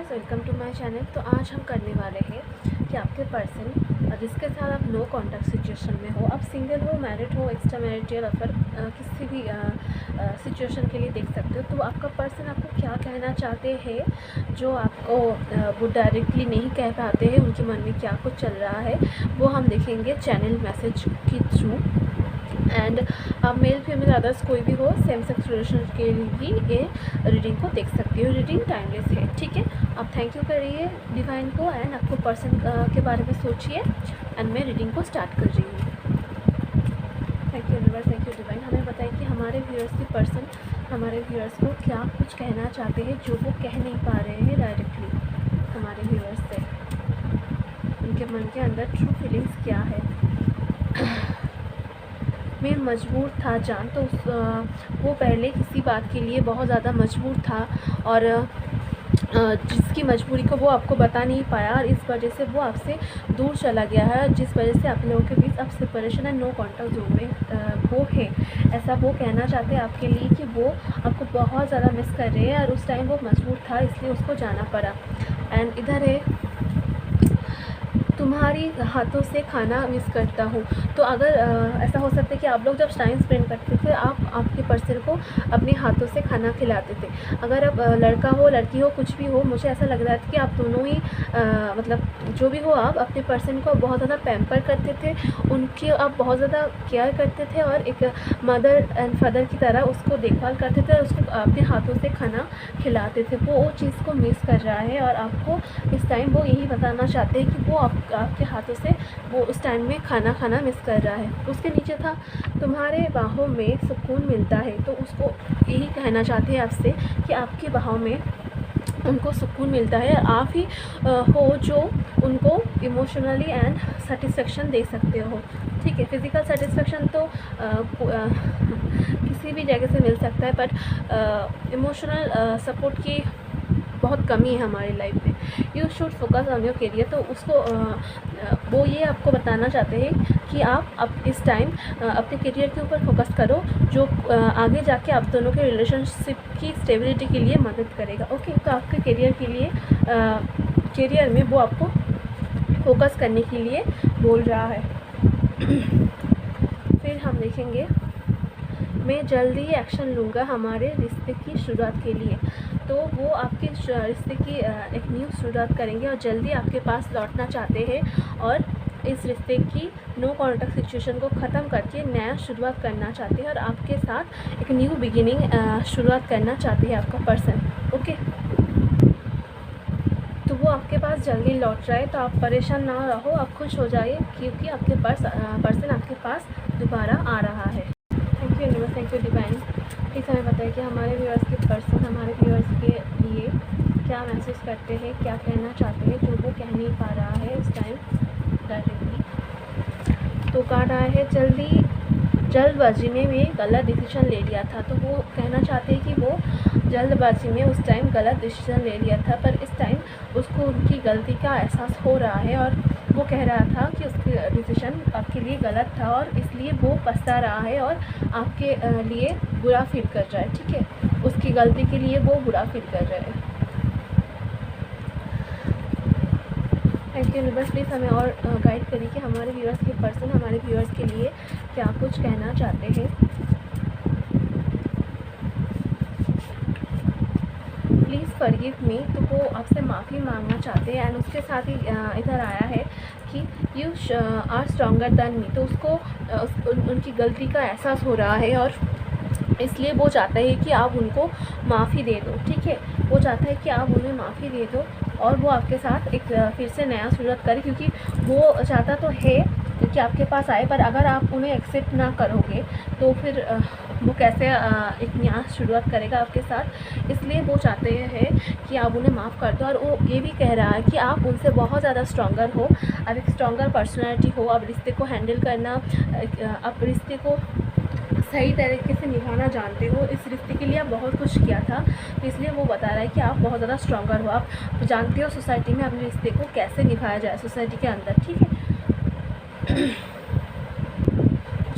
Viewers, welcome to my channel. तो आज हम करने वाले हैं कि आपके पर्सन जिसके साथ आप नो कॉन्टैक्ट सिचुएशन में हो, आप सिंगल हो, मैरिड हो, एक्स्ट्रा मैरिटल या फिर किसी भी सिचुएशन के लिए देख सकते हो। तो आपका पर्सन आपको क्या कहना चाहते हैं जो आपको वो डायरेक्टली नहीं कह पाते हैं, उनके मन में क्या कुछ चल रहा है वो हम देखेंगे चैनल मैसेज के थ्रू। एंड आप मेल फीमेल अदर्स कोई भी हो, सेम सेक्स रिलेशन के लिए भी ये रीडिंग को देख सकते हो। रीडिंग टाइमलेस है, ठीक है। आप थैंक यू करिए डिवाइन को एंड आपको पर्सन के बारे में सोचिए एंड मैं रीडिंग को स्टार्ट कर रही हूँ। Thank you universe, thank you divine. हमें बताइए कि हमारे व्यूअर्स के पर्सन हमारे व्यूअर्स को क्या कुछ कहना चाहते हैं जो वो कह नहीं पा रहे हैं डायरेक्टली हमारे व्यूअर्स से। उनके मन के अंदर ट्रू फीलिंग्स क्या है। मैं मजबूर था जान, तो वो पहले किसी बात के लिए बहुत ज़्यादा मजबूर था और जिसकी मजबूरी को वो आपको बता नहीं पाया और इस वजह से वो आपसे दूर चला गया है, जिस वजह से आप लोगों के बीच अब separation and no contact zone में वो है। ऐसा वो कहना चाहते हैं आपके लिए कि वो आपको बहुत ज़्यादा मिस कर रहे हैं और उस टाइम वो मजबूर था इसलिए उसको जाना पड़ा। एंड इधर है तुम्हारी हाथों से खाना मिस करता हूँ। तो अगर ऐसा हो सकता है कि आप लोग जब टाइम स्पेंड करते थे आप आपके पर्सन को अपने हाथों से खाना खिलाते थे। अगर अब लड़का हो लड़की हो कुछ भी हो, मुझे ऐसा लग रहा था कि आप दोनों ही मतलब जो भी हो आप अपने पर्सन को बहुत ज़्यादा पैम्पर करते थे, उनकी आप बहुत ज़्यादा केयर करते थे और एक मदर एंड फादर की तरह उसको देखभाल करते थे और उसको अपने हाथों से खाना खिलाते थे। वो चीज़ को मिस कर रहा है और आपको इस टाइम वो यही बताना चाहते हैं कि वो आपके हाथों से वो उस टाइम में खाना खाना मिस कर रहा है। उसके नीचे था तुम्हारे बाहों में सुकून मिलता है, तो उसको यही कहना चाहते हैं आपसे कि आपकी बाहों में उनको सुकून मिलता है। आप ही हो जो उनको इमोशनली एंड सेटिस्फेक्शन दे सकते हो, ठीक है। फिज़िकल सेटिस्फेक्शन तो किसी भी जगह से मिल सकता है, बट इमोशनल सपोर्ट की बहुत कमी है हमारी लाइफ में। You should focus on your career, तो उसको वो ये आपको बताना चाहते हैं कि आप इस टाइम अपने करियर के ऊपर फोकस करो जो आगे जाके आप दोनों के रिलेशनशिप की स्टेबिलिटी के लिए मदद करेगा। ओके, तो आपके करियर के लिए करियर में वो आपको फोकस करने के लिए बोल रहा है। फिर हम देखेंगे मैं जल्दी ही एक्शन लूँगा हमारे रिश्ते की शुरुआत के लिए। तो वो आपके रिश्ते की एक न्यू शुरुआत करेंगे और जल्दी आपके पास लौटना चाहते हैं और इस रिश्ते की नो कॉन्टैक्ट सिचुएशन को ख़त्म करके नया शुरुआत करना चाहते हैं और आपके साथ एक न्यू बिगिनिंग शुरुआत करना चाहते हैं आपका पर्सन। ओके, तो वो आपके पास जल्दी लौट रहा है, तो आप परेशान ना रहो, आप खुश हो जाइए क्योंकि आपके पर्सन आपके पास दोबारा आ रहा है। Thank you universe, thank you divine. Please हमें बताइए कि हमारे व्यूअर्स के पर्सन हमारे व्यूअर्स के लिए क्या महसूस करते हैं, क्या कहना चाहते हैं जो वो कह नहीं पा रहा है इस टाइम डायरेक्टली। तो कार्ड आया है जल्दबाजी में भी गलत डिसीजन ले लिया था। तो वो कहना चाहते हैं कि वो जल्दबाजी में उस टाइम गलत डिसीजन ले लिया था, पर इस टाइम उसको उनकी गलती का एहसास हो रहा है और वो कह रहा था कि उसका डिसीजन आपके लिए गलत था और इसलिए वो पछता रहा है और आपके लिए बुरा फील कर रहा है, ठीक है। उसकी गलती के लिए वो बुरा फील कर रहा है। थैंक यू यूनिवर्स, प्लीज़ हमें और गाइड करिए कि हमारे व्यूअर्स के पर्सन हमारे व्यूअर्स के लिए क्या कुछ कहना चाहते हैं। प्लीज़ फॉरगिव मी, तो वो आपसे माफ़ी मांगना चाहते हैं एंड उसके साथ ही इधर आया है कि you are stronger than me. तो उसको उनकी गलती का एहसास हो रहा है और इसलिए वो चाहता है कि आप उनको माफ़ी दे दो, ठीक है। वो चाहता है कि आप उन्हें माफ़ी दे दो और वो आपके साथ एक फिर से नया शुरुआत करे, क्योंकि वो चाहता तो है कि आपके पास आए, पर अगर आप उन्हें एक्सेप्ट ना करोगे तो फिर वो कैसे एक नया शुरुआत करेगा आपके साथ। इसलिए वो चाहते हैं कि आप उन्हें माफ़ कर दो और वो ये भी कह रहा है कि आप उनसे बहुत ज़्यादा स्ट्रॉन्गर हो, आप एक स्ट्रॉन्गर पर्सनैलिटी हो, आप रिश्ते को हैंडल करना, आप रिश्ते को सही तरीके से निभाना जानते हो। इस रिश्ते के लिए आप बहुत कुछ किया था, तो इसलिए वो बता रहा है कि आप बहुत ज़्यादा स्ट्रॉन्गर हो, आप जानते हो सोसाइटी में अपने रिश्ते को कैसे निभाया जाए सोसाइटी के अंदर, ठीक है।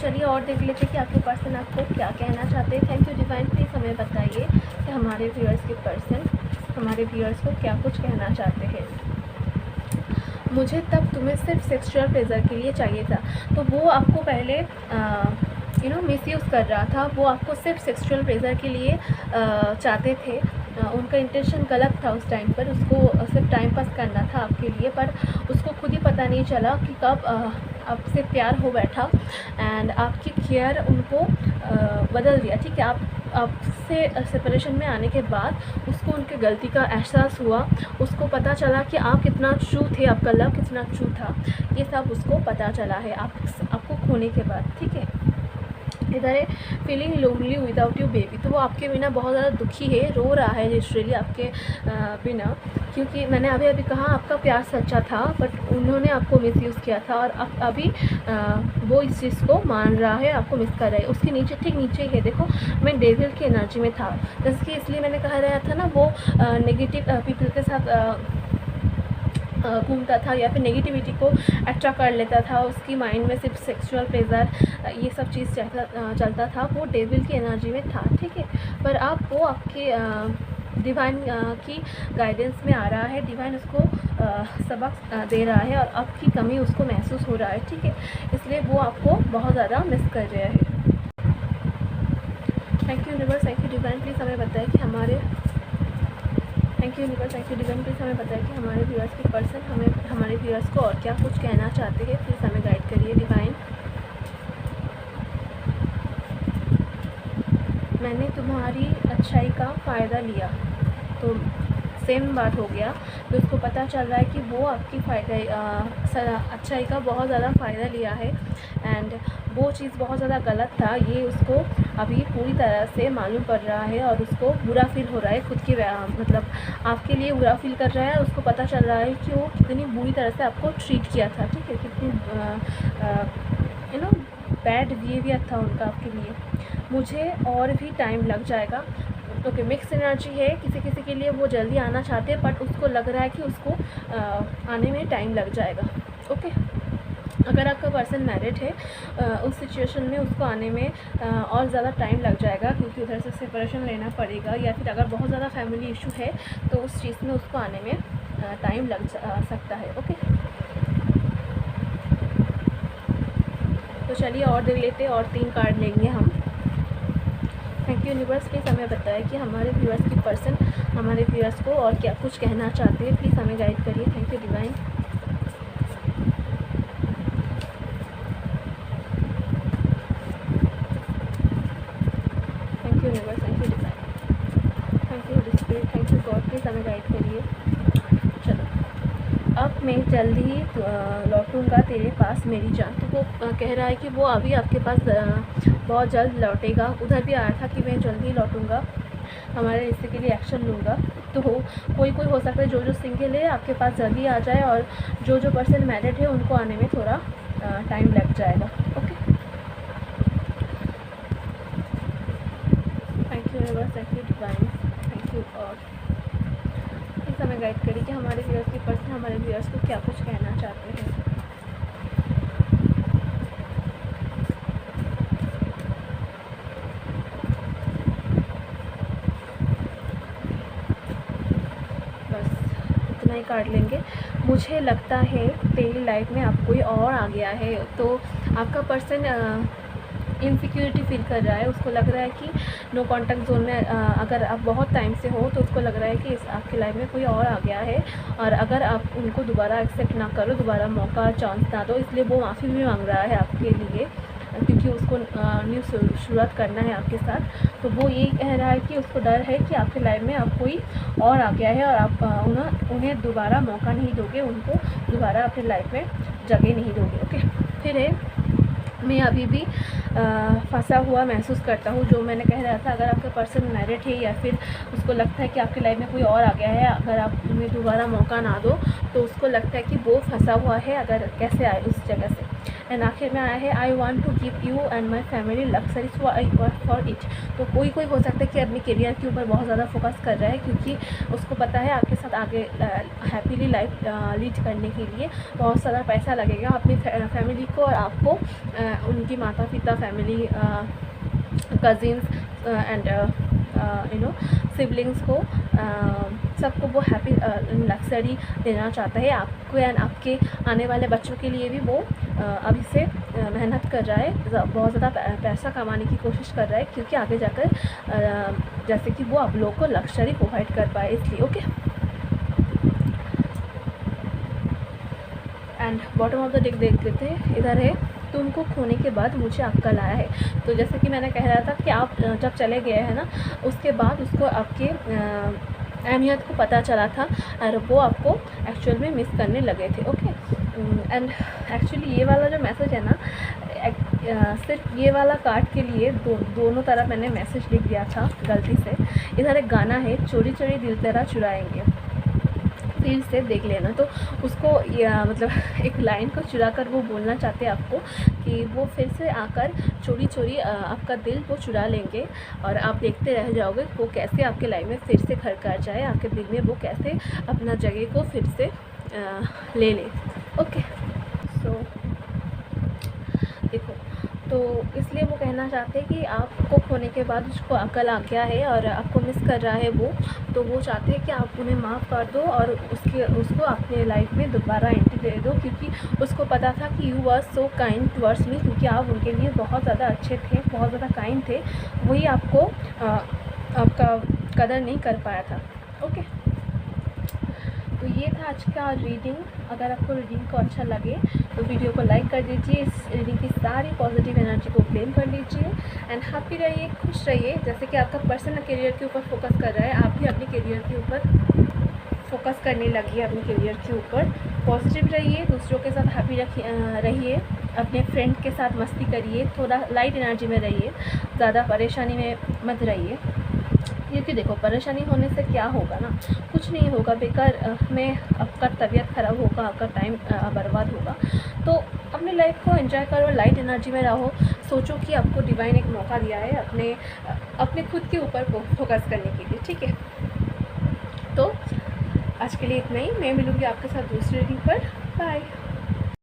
चलिए और देख लेते हैं कि आपके पर्सन आपको क्या कहना चाहते हैं। थैंक यू डिवाइन, प्लीज़ हमें बताइए कि हमारे व्यूअर्स के पर्सन हमारे व्यूअर्स को क्या कुछ कहना चाहते हैं। मुझे तब तुम्हें सिर्फ सेक्सुअल प्लेजर के लिए चाहिए था। तो वो आपको पहले मिसयूज़ कर रहा था, वो आपको सिर्फ सेक्सुअल प्लेजर के लिए चाहते थे। उनका इंटेंशन गलत था उस टाइम पर, उसको सिर्फ टाइम पास करना था आपके लिए, पर उसको खुद ही पता नहीं चला कि कब आपसे प्यार हो बैठा एंड आपकी केयर उनको बदल दिया। ठीक है, आपसे सेपरेशन में आने के बाद उसको उनकी गलती का एहसास हुआ, उसको पता चला कि आप कितना ट्रू थे, आपका लव कितना ट्रू था, ये सब उसको पता चला है आपको खोने के बाद। ठीक है, इधर है feeling lonely without you baby. तो वो आपके बिना बहुत ज़्यादा दुखी है, रो रहा है लिटरली आपके बिना, क्योंकि मैंने अभी कहा आपका प्यार सच्चा था, बट उन्होंने आपको मिसयूज़ किया था और अभी वो इस चीज़ को मान रहा है, आपको मिस कर रहा है। उसके नीचे, ठीक नीचे है देखो, मैं डेविल की एनर्जी में था, जैसे कि इसलिए मैंने कहा रहा था ना, वो नेगेटिव पीपल के साथ घूमता था या फिर नेगेटिविटी को अट्रैक्ट कर लेता था, उसकी माइंड में सिर्फ सेक्सुअल प्लेजर ये सब चीज़ चलता था, वो डेविल की एनर्जी में था। ठीक है, पर अब वो आपके डिवाइन की गाइडेंस में आ रहा है, डिवाइन उसको सबक दे रहा है और आपकी कमी उसको महसूस हो रहा है। ठीक है, इसलिए वो आपको बहुत ज़्यादा मिस कर रहा है। Thank you universe, thank you divine, please हमें बताएं कि हमारे thank you universe, thank you divine, please हमें बताएं कि हमारे व्यूअर्स की पर्सन हमारे व्यूअर्स को और क्या कुछ कहना चाहते हैं। प्लीज़ हमें गाइड करिए डिवाइन। मैंने तुम्हारी अच्छाई का फ़ायदा लिया, तो सेम बात हो गया कि उसको पता चल रहा है कि वो आपकी अच्छाई का बहुत ज़्यादा फ़ायदा लिया है एंड वो चीज़ बहुत ज़्यादा गलत था, ये उसको अभी पूरी तरह से मालूम पड़ रहा है और उसको बुरा फील हो रहा है, खुद की मतलब आपके लिए बुरा फील कर रहा है। उसको पता चल रहा है कि वो कितनी बुरी तरह से आपको ट्रीट किया था। ठीक है, कितनी बैड बिहेवियर था उनका आपके लिए। मुझे और भी टाइम लग जाएगा। ओके, मिक्स एनर्जी है, किसी किसी के लिए वो जल्दी आना चाहते हैं, बट उसको लग रहा है कि उसको आने में टाइम लग जाएगा। ओके, अगर आपका पर्सन मैरिड है, उस सिचुएशन में उसको आने में और ज़्यादा टाइम लग जाएगा, क्योंकि उधर से सेपरेशन लेना पड़ेगा, या फिर अगर बहुत ज़्यादा फैमिली इशू है तो उस चीज़ में उसको आने में टाइम लग सकता है। ओके, तो चलिए और देख लेते हैं, और 3 कार्ड लेंगे हम। थैंक यू यूनिवर्स, प्लीज़ हमें बताएं कि हमारे व्यूअर्स की पर्सन हमारे व्यूअर्स को और क्या कुछ कहना चाहते हैं। प्लीज़ हमें गाइड करिए। Thank you divine. Thank you universe, thank you divine, thank you spirit, thank you God, please हमें गाइड करिए। चलो, अब मैं जल्दी ही लौटूंगा तेरे पास मेरी जान। तो वो कह रहा है कि वो अभी आपके पास बहुत जल्द लौटेगा। उधर भी आया था कि मैं जल्दी लौटूंगा, हमारे रिश्ते के लिए एक्शन लूँगा। तो कोई हो सकता है जो सिंगल है आपके पास जल्दी आ जाए, और जो पर्सन मैरिड है उनको आने में थोड़ा टाइम लग जाएगा। Okay, thank you universe, thank you divine, thank you God. Please हमें गाइड करिए कि हमारे व्यूअर्स की पर्सन हमारे व्यूअर्स को क्या कुछ कहना चाहते हैं। कार्ड लेंगे। मुझे लगता है तेरी लाइफ में अब कोई और आ गया है। तो आपका पर्सन इनसिक्योरिटी फील कर रहा है, उसको लग रहा है कि नो कॉन्टैक्ट जोन में अगर आप बहुत टाइम से हो तो उसको लग रहा है कि आपकी लाइफ में कोई और आ गया है, और अगर आप उनको दोबारा एक्सेप्ट ना करो, दोबारा मौका चांस ना दो, इसलिए वो माफ़ी भी मांग रहा है आपके लिए, क्योंकि उसको न्यू शुरुआत करना है आपके साथ। तो वो ये कह रहा है कि उसको डर है कि आपकी लाइफ में अब कोई और आ गया है और आप उन्हें दोबारा मौका नहीं दोगे, उनको दोबारा अपनी लाइफ में जगह नहीं दोगे। ओके, फिर है मैं अभी भी फंसा हुआ महसूस करता हूँ। जो मैंने कह रहा था, अगर आपका पर्सन मैरिड है या फिर उसको लगता है कि आपकी लाइफ में कोई और आ गया है, अगर आप उन्हें दोबारा मौका ना दो तो उसको लगता है कि वो फंसा हुआ है, अगर कैसे आए उस जगह से। एंड आखिर में आया है, I want to give you and my family luxury so I work for it. तो कोई हो सकता है कि अपने करियर के ऊपर बहुत ज़्यादा फोकस कर रहा है, क्योंकि उसको पता है आपके साथ आगे हैप्पीली लाइफ लीड करने के लिए बहुत सारा पैसा लगेगा। अपनी फैमिली को और आपको उनकी माता पिता, फैमिली, कज़िन्स एंड सिबलिंग्स को सबको वो हैप्पी लग्जरी देना चाहता है आपको एंड आपके आने वाले बच्चों के लिए भी। वो अभी से मेहनत कर रहा है, बहुत ज़्यादा पैसा कमाने की कोशिश कर रहा है, क्योंकि आगे जाकर जैसे कि वो आप लोगों को लग्जरी प्रोवाइड कर पाए, इसलिए। Okay, and bottom of the deck देख लेते हैं। इधर है, तुमको खोने के बाद मुझे अक्ल आया है। तो जैसे कि मैंने कह रहा था कि आप जब चले गए हैं ना, उसके बाद उसको आपके अहमियत को पता चला था और वो आपको एक्चुअल में मिस करने लगे थे। ओके, एंड एक्चुअली ये वाला जो मैसेज है ना, सिर्फ ये वाला कार्ड के लिए दोनों तरफ मैंने मैसेज लिख दिया था गलती से। इधर एक गाना है, चोरी चोरी दिल तेरा चुराएंगे, फिर से देख लेना। तो उसको मतलब एक लाइन को चुरा कर वो बोलना चाहते हैं आपको कि वो फिर से आकर चोरी चोरी आपका दिल वो चुरा लेंगे और आप देखते रह जाओगे वो कैसे आपके लाइफ में फिर से घर कर जाए, आपके दिल में वो कैसे अपना जगह को फिर से ले ले। ओके, सो देखो, तो इसलिए वो कहना चाहते हैं कि आपको खोने के बाद उसको अकल आ गया है और आपको मिस कर रहा है वो, तो वो चाहते हैं कि आप उन्हें माफ़ कर दो और उसको अपने लाइफ में दोबारा एंट्री दे दो, क्योंकि उसको पता था कि you were so kind towards me, क्योंकि आप उनके लिए बहुत ज़्यादा अच्छे थे, बहुत ज़्यादा काइंड थे, वही आपको आपका कदर नहीं कर पाया था। ओके, तो ये था आज का रीडिंग। अगर आपको रीडिंग को अच्छा लगे तो वीडियो को लाइक कर दीजिए, इस रीडिंग की सारी पॉजिटिव एनर्जी को क्लेम कर लीजिए एंड हैप्पी रहिए, खुश रहिए। जैसे कि आपका पर्सनल करियर के ऊपर फोकस कर रहा है, आप भी अपने करियर के ऊपर फोकस करने लगिए, अपने करियर के ऊपर पॉजिटिव रहिए, दूसरों के साथ हैप्पी रहिए, अपने फ्रेंड के साथ मस्ती करिए, थोड़ा लाइट एनर्जी में रहिए, ज़्यादा परेशानी में मत रहिए, क्योंकि देखो परेशानी होने से क्या होगा ना, कुछ नहीं होगा, बेकार में आपका तबीयत ख़राब होगा, आपका टाइम बर्बाद होगा। तो अपनी लाइफ को एंजॉय करो, लाइट एनर्जी में रहो, सोचो कि आपको डिवाइन एक मौका दिया है अपने खुद के ऊपर फोकस करने के लिए। ठीक है, तो आज के लिए इतना ही, मैं मिलूँगी आपके साथ दूसरी रीडिंग पर। बाय।